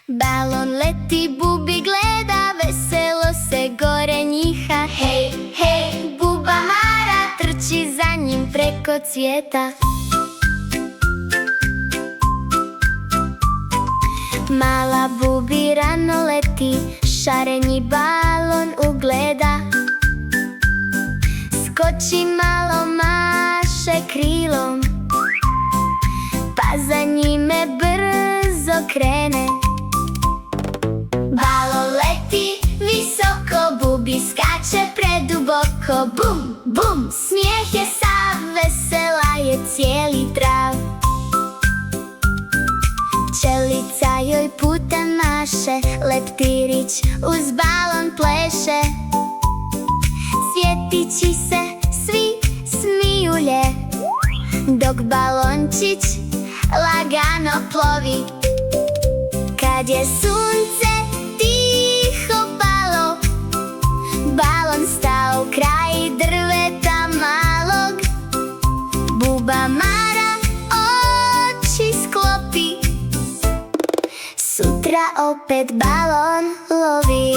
Balon leti, Bubi gleda, veselo se gore njiha. Hej, hej, Buba Mara trči za njim preko cvijeta. Mala Bubi rano leti, šareni balon ugleda. Skoči malo, maše krilom, pa za njime brzo krene. Balon leti visoko, Bubi skače preduboko. Bum, bum, smijeh je sav, vesela je cijeli trav. Pčelica joj putem maše, leptirić uz balon pleše. Cvjetići se svi smijulje, dok balončić lagano plovi. Kad je sunce tiho palo, balon stao kraj drveta malog. Buba Mara oči sklopi, sutra opet balon lovi.